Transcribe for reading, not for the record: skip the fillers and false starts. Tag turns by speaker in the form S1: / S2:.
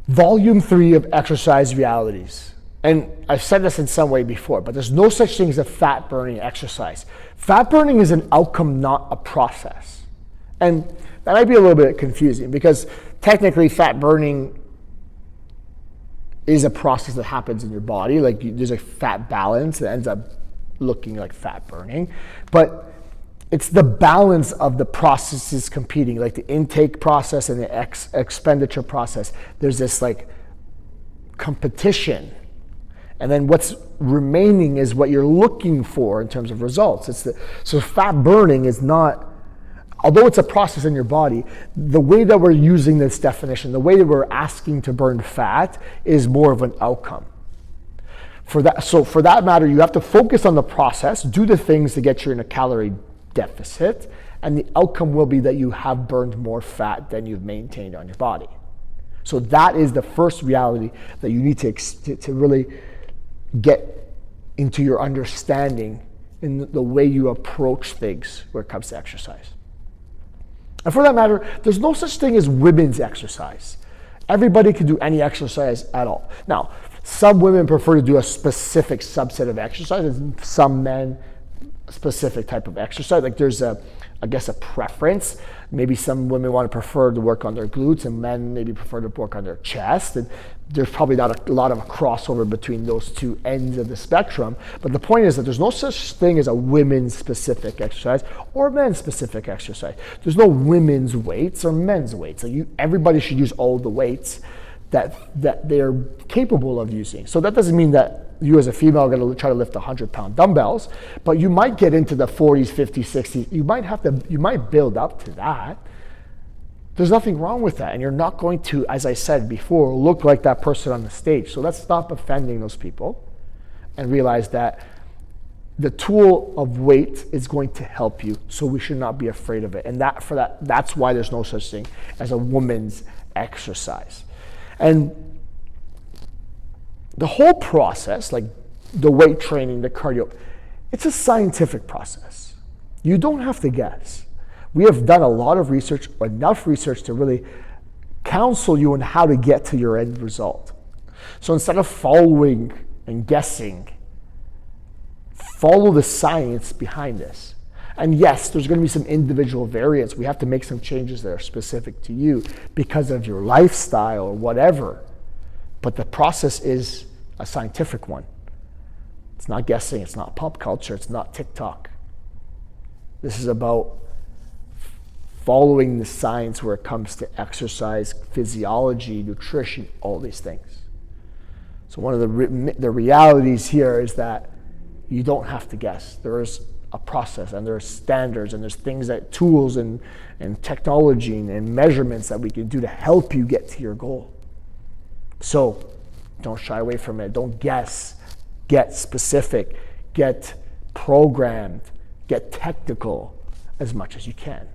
S1: Volume 3 of Exercise Realities. And I've said this in some way before, but there's no such thing as a fat burning exercise. Fat burning is an outcome, not a process. And that might be a little bit confusing because technically fat burning is a process that happens in your body. Like there's a fat balance that ends up looking like fat burning. But it's the balance of the processes competing, like the intake process and the expenditure process. There's this like competition. And then what's remaining is what you're looking for in terms of results. So fat burning is not, although it's a process in your body, the way that we're using this definition, the way that we're asking to burn fat is more of an outcome. So for that matter, you have to focus on the process, do the things to get you in a calorie deficit, and the outcome will be that you have burned more fat than you've maintained on your body. So that is the first reality that you need to really get into your understanding in the way you approach things when it comes to exercise. And for that matter, there's no such thing as women's exercise. Everybody can do any exercise at all. Now, some women prefer to do a specific subset of exercise, and some men specific type of exercise. Like there's a preference. Maybe some women want to prefer to work on their glutes and men maybe prefer to work on their chest. And there's probably not a lot of a crossover between those two ends of the spectrum. But the point is that there's no such thing as a women's specific exercise or men's specific exercise. There's no women's weights or men's weights. Like everybody should use all the weights that they're capable of using. So that doesn't mean that you as a female are going to try to lift 100-pound dumbbells, but you might get into the 40s, 50s, 60s. You might build up to that. There's nothing wrong with that, and you're not going to, as I said before, look like that person on the stage. So let's stop offending those people and realize that the tool of weight is going to help you, so we should not be afraid of it. And that's why there's no such thing as a woman's exercise. And the whole process, like the weight training, the cardio, it's a scientific process. You don't have to guess. We have done a lot of research, enough research to really counsel you on how to get to your end result. So instead of following and guessing, follow the science behind this. And yes, there's going to be some individual variants. We have to make some changes that are specific to you because of your lifestyle or whatever. But the process is a scientific one. It's not guessing, it's not pop culture, it's not TikTok. This is about following the science where it comes to exercise, physiology, nutrition, all these things. So one of the realities here is that you don't have to guess. There is a process and there are standards and there's things that tools and technology and measurements that we can do to help you get to your goal. So don't shy away from it. Don't guess. Get specific. Get programmed. Get technical as much as you can.